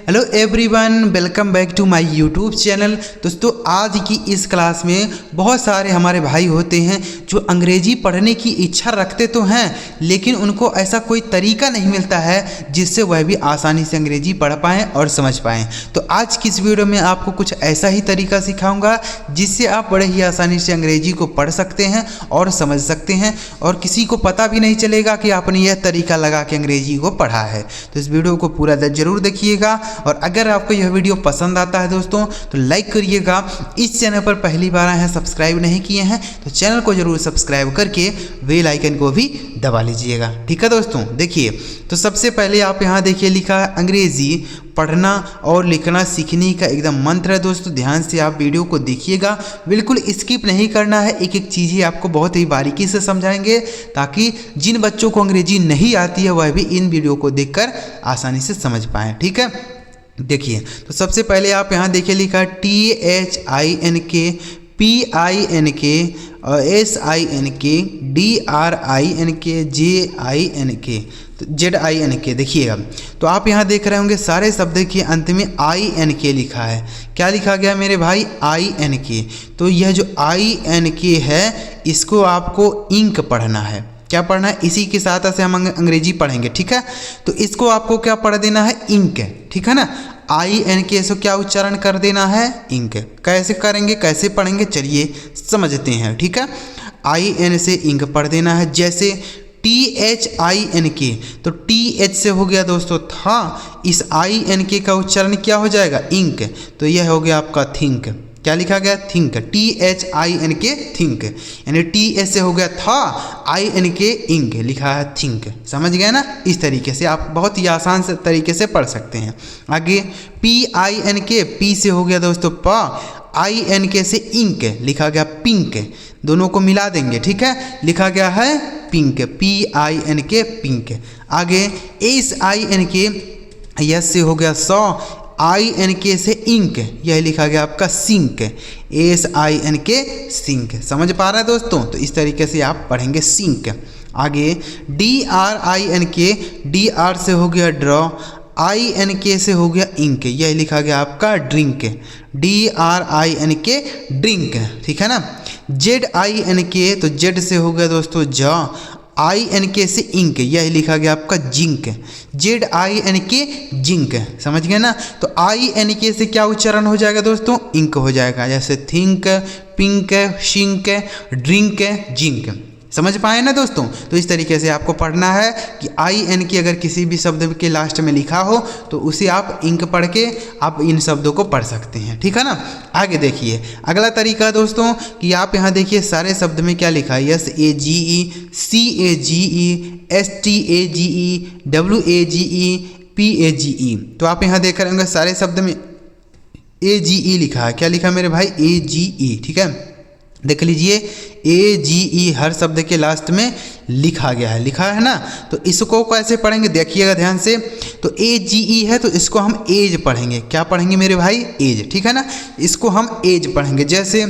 Hello everyone, welcome back to my YouTube channel. दोस्तों, आज की इस क्लास में बहुत सारे हमारे भाई होते हैं जो अंग्रेजी पढ़ने की इच्छा रखते तो हैं, लेकिन उनको ऐसा कोई तरीका नहीं मिलता है जिससे वह भी आसानी से अंग्रेजी पढ़ पाएँ और समझ पाएँ। तो आज की इस वीडियो में आपको कुछ ऐसा ही तरीका सिखाऊंगा जिससे आप बड़े ही आसानी से अंग्रेजी को पढ़ सकते हैं और समझ सकते हैं, और किसी को पता भी नहीं चलेगा कि आपने यह तरीका लगा के अंग्रेजी को पढ़ा है। तो इस वीडियो को पूरा जरूर देखिएगा, और अगर आपको यह वीडियो पसंद आता है दोस्तों तो लाइक करिएगा। इस चैनल पर पहली बार आए हैं, सब्सक्राइब नहीं किए हैं तो चैनल को जरूर सब्सक्राइब करके बेल आइकन को भी दबा लीजिएगा। ठीक है दोस्तों, देखिए तो सबसे पहले आप यहाँ देखिए लिखा है अंग्रेजी पढ़ना और लिखना सीखने का एकदम मंत्र है। दोस्तों ध्यान से आप वीडियो को देखिएगा, बिल्कुल स्किप नहीं करना है। एक एक चीज़ें आपको बहुत ही बारीकी से समझाएंगे ताकि जिन बच्चोও को अंग्रेजी नहीं आती है वह भी इन वीडियो को देखकर आसानी से समझ पाएँ। ठीक है, देखिए तो सबसे पहले आप यहाँ देखिए लिखा है THINK PINK SINK DRINK JINK तो ZINK। देखिएगा तो आप यहाँ देख रहे होंगे सारे शब्द के अंत में INK लिखा है। क्या लिखा गया मेरे भाई? INK। तो यह जो INK है इसको आपको इंक पढ़ना है। क्या पढ़ना है? इसी की सहायता से हम अंग्रेजी पढ़ेंगे। ठीक है, तो इसको आपको क्या पढ़ देना है? इंक। ठीक है ना, INK से क्या उच्चारण कर देना है? इंक। कैसे करेंगे, कैसे पढ़ेंगे, चलिए समझते हैं। ठीक है, IN से इंक पढ़ देना है। जैसे THINK तो TH से हो गया दोस्तों था, इस INK का उच्चारण क्या हो जाएगा? इंक। तो यह हो गया आपका थिंक। क्या लिखा गया? थिंक। THINK थिंक, यानी TH से हो गया था, INK इंक लिखा है थिंक। समझ गए ना? इस तरीके से आप बहुत ही आसान से तरीके से पढ़ सकते हैं। आगे PINK, P से हो गया दोस्तों पा, INK से इंक लिखा गया पिंक। दोनों को मिला देंगे। ठीक है, लिखा गया है पिंक, PINK पिंक। आगे SINK, यस से हो गया सौ, INK से इंक, यह लिखा गया आपका सिंक, SINK सिंक। समझ पा रहे हैं दोस्तों? तो इस तरीके से आप पढ़ेंगे सिंक। आगे DRINK, DR से हो गया ड्रॉ, INK से हो गया इंक, यह लिखा गया आपका ड्रिंक, DRINK ड्रिंक। ठीक है ना, ZINK तो Z से हो गया दोस्तों जा, INK से इंक, यह लिखा गया आपका जिंक, ZINK जिंक। समझ गए ना? तो INK से क्या उच्चारण हो जाएगा दोस्तों? इंक हो जाएगा। जैसे think, pink, shrink, drink, zinc. समझ पाए ना दोस्तों? तो इस तरीके से आपको पढ़ना है कि INK अगर किसी भी शब्द के लास्ट में लिखा हो तो उसे आप इंक पढ़ के आप इन शब्दों को पढ़ सकते हैं। ठीक है ना, आगे देखिए अगला तरीका दोस्तों कि आप यहाँ देखिए सारे शब्द में क्या लिखा है? SAGE CAGE STAGE WAGE PAGE। तो आप यहाँ देख रहे होंगे सारे शब्द में AGE लिखा है। क्या लिखा मेरे भाई? AGE। ठीक है, देख लीजिए AGE हर शब्द के लास्ट में लिखा गया है, लिखा है ना। तो इसको कैसे पढ़ेंगे देखिएगा ध्यान से। तो AGE है तो इसको हम एज पढ़ेंगे। क्या पढ़ेंगे मेरे भाई? एज। ठीक है ना, इसको हम एज पढ़ेंगे। जैसे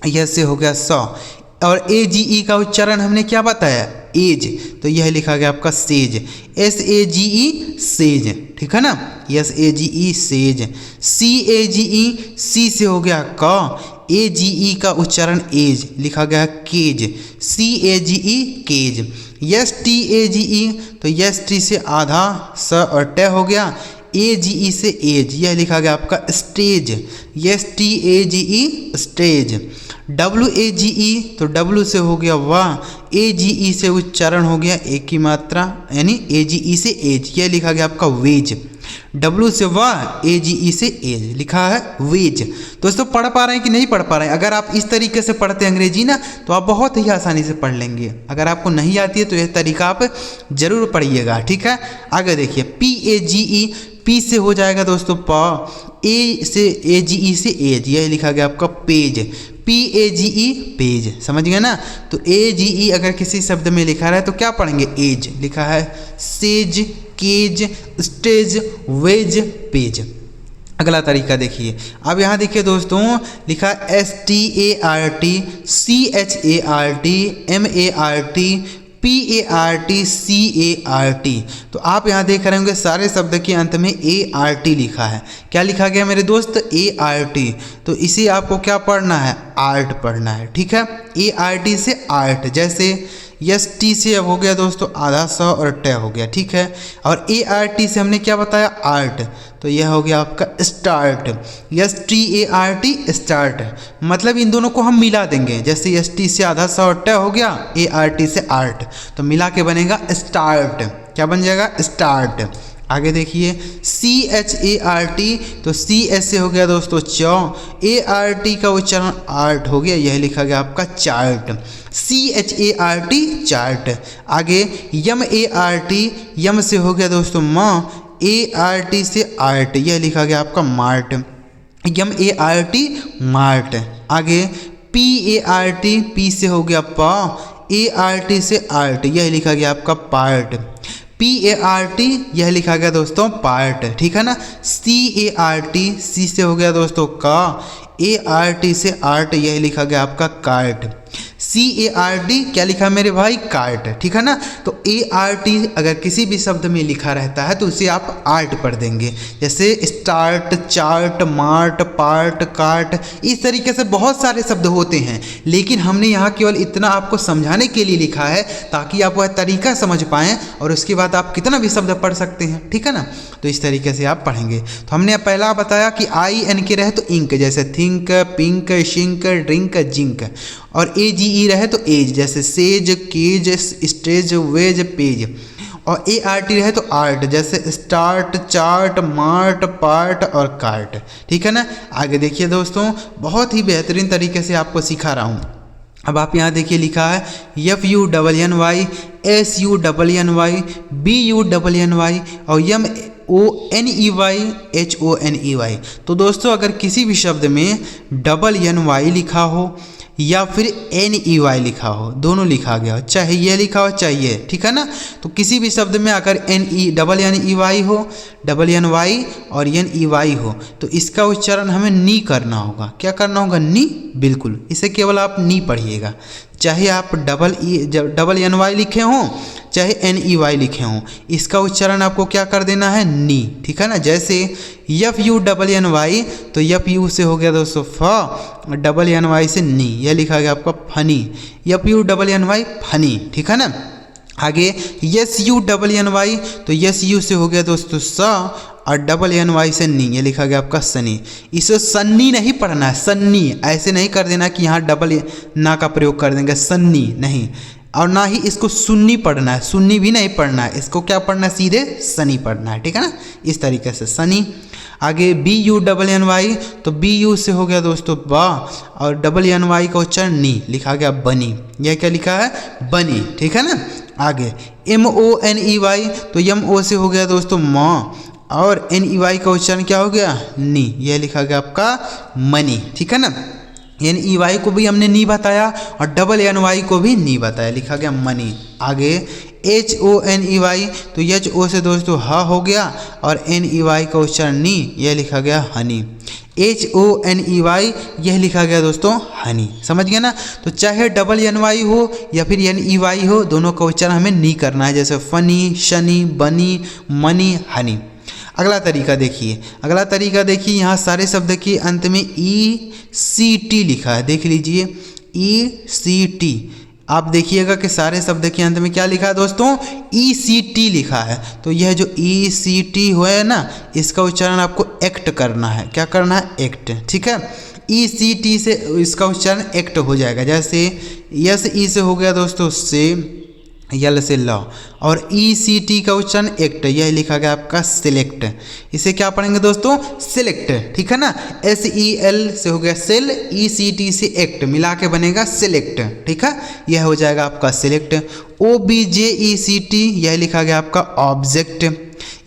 यह से हो गया 100, और AGE का उच्चारण हमने क्या बताया? एज। तो यह लिखा गया आपका सेज, SAGE सेज। ठीक है ना, SAGE सेज। CAGE, C से हो गया का, AGE का उच्चारण एज, लिखा गया केज, CAGE केज। STAGE तो ST से आधा, स और ट हो गया, AGE से एज, यह लिखा गया आपका स्टेज, STAGE स्टेज। WAGE तो W से हो गया वाह, AGE से उच्चारण हो गया एक ही मात्रा, यानी AGE से एज, यह लिखा गया आपका वेज। W से वाह, AGE से एज, लिखा है वेज। दोस्तों पढ़ पा रहे हैं कि नहीं पढ़ पा रहे हैं? अगर आप इस तरीके से पढ़ते हैं अंग्रेजी ना तो आप बहुत ही आसानी से पढ़ लेंगे। अगर आपको नहीं आती है तो यह तरीका आप जरूर पढ़िएगा। ठीक है, आगे देखिए PAGE, P से हो जाएगा दोस्तों पा, A से AGE से एज, यह लिखा गया आपका पेज, PAGE पेज। समझ गए ना? तो AGE अगर किसी शब्द में लिखा रहा है तो क्या पढ़ेंगे? एज। लिखा है sage, cage, stage, wage, page. अगला तरीका देखिए, अब यहाँ देखिए दोस्तों लिखा START CHART MART PART CART। तो आप यहाँ देख रहे होंगे सारे शब्द के अंत में ART लिखा है। क्या लिखा गया मेरे दोस्त? ART। तो इसे आपको क्या पढ़ना है? आर्ट पढ़ना है, ठीक है। ART से आर्ट, जैसे ST से अब हो गया दोस्तों आधा स और ट हो गया, ठीक है। और ART से हमने क्या बताया? आर्ट। तो यह हो गया आपका स्टार्ट, START स्टार्ट। मतलब इन दोनों को हम मिला देंगे, जैसे ST से आधा स और ट हो गया, ART से आर्ट, तो मिला के बनेगा स्टार्ट। क्या बन जाएगा? स्टार्ट। आगे देखिए CHART, तो CS से हो गया दोस्तों च, ART का उच्चारण आर्ट हो गया, यह लिखा गया आपका चार्ट। CHART chart. आगे MART, यम से हो गया दोस्तों म, ART से आर्ट, यह लिखा गया आपका मार्ट। MART mart. आगे PART, P से हो गया प, ART से आर्ट, यह लिखा गया आपका पार्ट। PART, यह लिखा गया दोस्तों पार्ट, ठीक है ना। CART, C से हो गया दोस्तों का, ART से आर्ट, यह लिखा गया आपका कार्ट। CART क्या लिखा मेरे भाई? कार्ट, ठीक है ना। तो ART अगर किसी भी शब्द में लिखा रहता है तो उसे आप आर्ट पढ़ देंगे, जैसे start, chart, mart, part, cart, इस तरीके से बहुत सारे शब्द होते हैं। लेकिन हमने यहाँ केवल इतना आपको समझाने के लिए लिखा है ताकि आप वह तरीका समझ पाएँ और उसके बाद आप कितना भी शब्द पढ़ सकते हैं, ठीक है ना। तो इस तरीके से आप पढ़ेंगे। तो हमने पहला बताया कि INK रहे तो इंक, जैसे think, pink, shrink, drink, zinc. और AGE रहे तो एज, जैसे sage, cage, stage, wage, page. और ART रहे तो आर्ट, जैसे स्टार्ट, चार्ट, मार्ट, पार्ट और कार्ट, ठीक है ना। आगे देखिए दोस्तों, बहुत ही बेहतरीन तरीके से आपको सिखा रहा हूँ। अब आप यहाँ देखिए लिखा है FUNNY, SUNNY, BUNNY और MONEY, तो दोस्तों अगर किसी भी शब्द में NY लिखा हो या फिर NEY लिखा हो, दोनों लिखा गया हो, चाहे ये लिखा हो चाहे ये, ठीक है ना। तो किसी भी शब्द में अगर NEY हो, NNY और NEY हो, तो इसका उच्चारण हमें नी करना होगा। क्या करना होगा? नी, बिल्कुल। इसे केवल आप नी पढ़िएगा, चाहे आप NY लिखे हों चाहे NEY लिखे हों, इसका उच्चारण आपको क्या कर देना है? नी, ठीक है ना। जैसे FUNNY, तो FU से हो गया दोस्तों फ, NNY से नी, यह लिखा गया आपका फनी, FUNNY फनी, ठीक है ना। आगे SUNNY, तो SU से हो गया दोस्तों स और NNY से नी, ये लिखा गया आपका सनी। इसे सन्नी नहीं पढ़ना है, सन्नी ऐसे नहीं कर देना कि यहाँ डबल ना का प्रयोग कर देंगे, सन्नी नहीं। और ना ही इसको सुन्नी पढ़ना है, सुन्नी भी नहीं पढ़ना है, इसको क्या पढ़ना है? सीधे सनी पढ़ना है, ठीक है ना। इस तरीके से सनी। आगे BUNNY, तो BU से हो गया दोस्तों बा और NNY का उच्चारण नी, लिखा गया बनी, यह क्या लिखा है? बनी, ठीक है ना। आगे MONEY, तो MO से हो गया दोस्तों म और NEY का उच्चारण क्या हो गया? नी, यह लिखा गया आपका मनी, ठीक है ना। NEY को भी हमने नी बताया और NNY को भी नी बताया, लिखा गया मनी। आगे HONEY, तो HO से दोस्तों ह हो गया और NEY का उच्चारण नी, यह लिखा गया हनी। HONEY, यह लिखा गया दोस्तों हनी, समझ गया ना। तो चाहे NNY हो या फिर NEY हो, दोनों का उच्चारण हमें नी करना है, जैसे फनी, शनी, बनी, मनी, हनी। अगला तरीका देखिए, यहाँ सारे शब्द के अंत में ECT लिखा है, देख लीजिए ECT। आप देखिएगा कि सारे शब्द के अंत में क्या लिखा है दोस्तों? ECT लिखा है। तो यह जो ECT हुआ है ना, इसका उच्चारण आपको एक्ट करना है। क्या करना है? एक्ट, ठीक है। ECT से इसका उच्चारण एक्ट हो जाएगा, जैसे SE से हो गया दोस्तों से, यल से ल और ECT का उच्चारण एक्ट, यह लिखा गया आपका सिलेक्ट। इसे क्या पढ़ेंगे दोस्तों? सिलेक्ट, ठीक है ना। SEL से हो गया सेल, ECT से एक्ट, मिला के बनेगा सिलेक्ट, ठीक है। यह हो जाएगा आपका सिलेक्ट। OBJECT, यह लिखा गया आपका ऑब्जेक्ट,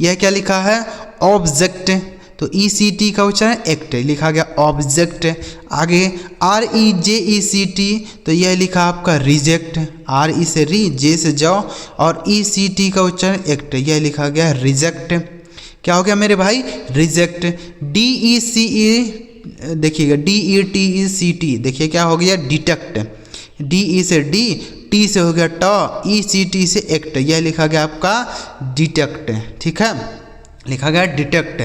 यह क्या लिखा है? ऑब्जेक्ट। तो ECT का उच्चारण एक्ट, लिखा गया ऑब्जेक्ट। आगे REJECT, तो यह लिखा आपका रिजेक्ट, RE से री, जे से जाओ और ECT का उच्चारण एक्ट, यह लिखा गया रिजेक्ट। क्या हो गया मेरे भाई? रिजेक्ट। DECE देखिएगा, DETECT देखिए क्या हो गया? डिटेक्ट, डी ई से डी, टी से हो गया ट, ई सी टी से एक्ट, यह लिखा गया आपका डिटेक्ट। ठीक है, लिखा गया डिटेक्ट।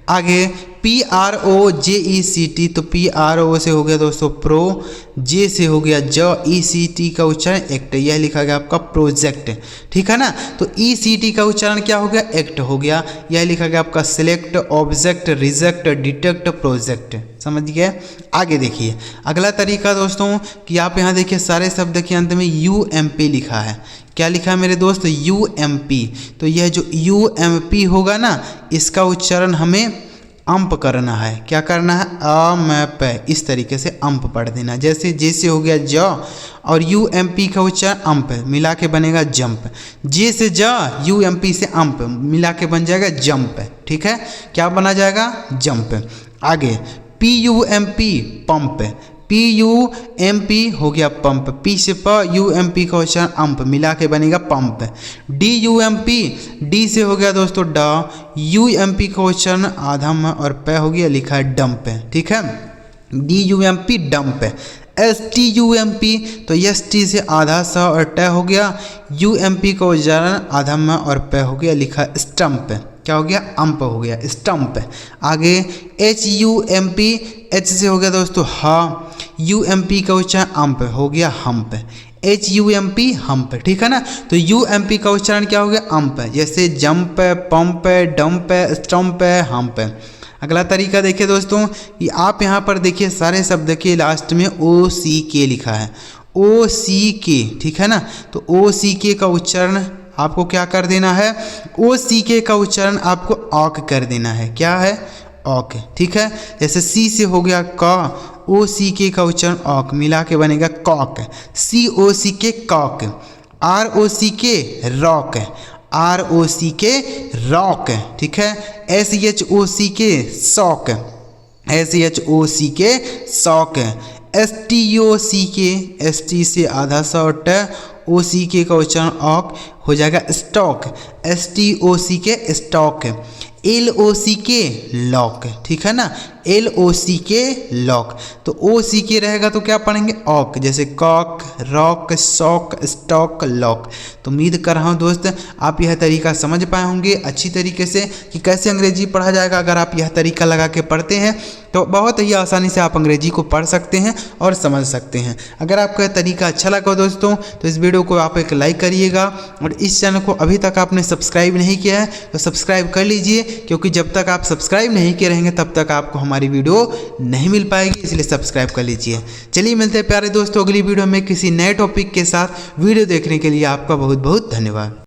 आगे पी आर ओ जे ई सी टी, तो पी आर ओ से हो गया दोस्तों प्रो, जे से हो गया ज, ई सी टी का उच्चारण एक्ट, यह लिखा गया आपका प्रोजेक्ट। ठीक है ना, तो ई सी टी का उच्चारण क्या हो गया, एक्ट हो गया, यह लिखा गया आपका select, object, reject, detect, project. समझ गए। आगे देखिए अगला तरीका दोस्तों कि आप यहाँ देखिए सारे शब्द के अंत में यू एम पी लिखा है। क्या लिखा है मेरे दोस्त, यू एम पी। तो यह जो यू एम पी होगा ना, इसका उच्चारण हमें अंप करना है। क्या करना है, अ म प, इस तरीके से अंप पढ़ देना। जैसे हो गया ज और यू एम पी का उच्चारण अंप मिला के बनेगा जंप, जे से ज, यू एम पी से अंप मिला के बन जाएगा जंप। ठीक है, क्या बना जाएगा, जंप। आगे P U M P pump, P U M P हो गया पंप, पी से प, यू एम पी का उच्चारण अंप मिला के बनेगा pump. D U M P, D से हो गया दोस्तों ड, यू एम पी का उच्चारण आधा म और प हो गया, लिखा है डंप। ठीक है, D U M P dump. S T U M P, तो एस टी से आधा स और ट हो गया, यू एम पी का उच्चारण आधा म और प हो गया, लिखा है स्टम्प। क्या हो गया, अंप हो गया, स्टम्प। आगे H U M P, H से हो गया दोस्तों ह, यू एम पी का उच्चारण अंप हो गया hump, H U M P hump. ठीक है ना, तो यू एम पी का उच्चारण क्या हो गया, अंप, जैसे jump, pump, dump, stump, hump. अगला तरीका देखिए दोस्तों कि आप यहाँ पर देखिए सारे शब्द के लास्ट में ओ सी के लिखा है, ओ सी के। ठीक है ना, तो ओ सी के का उच्चारण आपको क्या कर देना है, ओ सी के का उच्चारण आपको ऑक कर देना है। क्या है, ऑक। ठीक है, जैसे सी से हो गया क, ओ सी के का उच्चारण ऑक मिला के बनेगा कॉक, सी ओ सी के कॉक। आर ओ सी के रॉक, आर ओ सी के रॉक। ठीक है, एस एच ओ सी के सॉक, एस एच ओ सी के सॉक। एस टी ओ सी के, एस टी से आधा सा और ट, ओ सी के का उच्चारण ऑक हो जाएगा स्टॉक, एस टी ओ सी के स्टॉक। एल ओ सी के लॉक। ठीक है ना, एल ओ सी के लॉक। तो ओ सी के रहेगा तो क्या पढ़ेंगे, ऑक, जैसे cock, rock, sock, stock, lock. तो उम्मीद कर रहा हूँ दोस्त आप यह तरीका समझ पाए होंगे अच्छी तरीके से कि कैसे अंग्रेजी पढ़ा जाएगा। अगर आप यह तरीका लगा के पढ़ते हैं तो बहुत ही आसानी से आप अंग्रेजी को पढ़ सकते हैं और समझ सकते हैं। अगर आपको यह तरीका अच्छा लगा दोस्तों तो इस वीडियो को आप एक लाइक करिएगा, और इस चैनल को अभी तक आपने सब्सक्राइब नहीं किया है तो सब्सक्राइब कर लीजिए, क्योंकि जब तक आप सब्सक्राइब नहीं किए रहेंगे तब तक आपको हमारी वीडियो नहीं मिल पाएगी, इसलिए सब्सक्राइब कर लीजिए। चलिए मिलते हैं प्यारे दोस्तों अगली वीडियो में किसी नए टॉपिक के साथ। वीडियो देखने के लिए आपका बहुत बहुत धन्यवाद।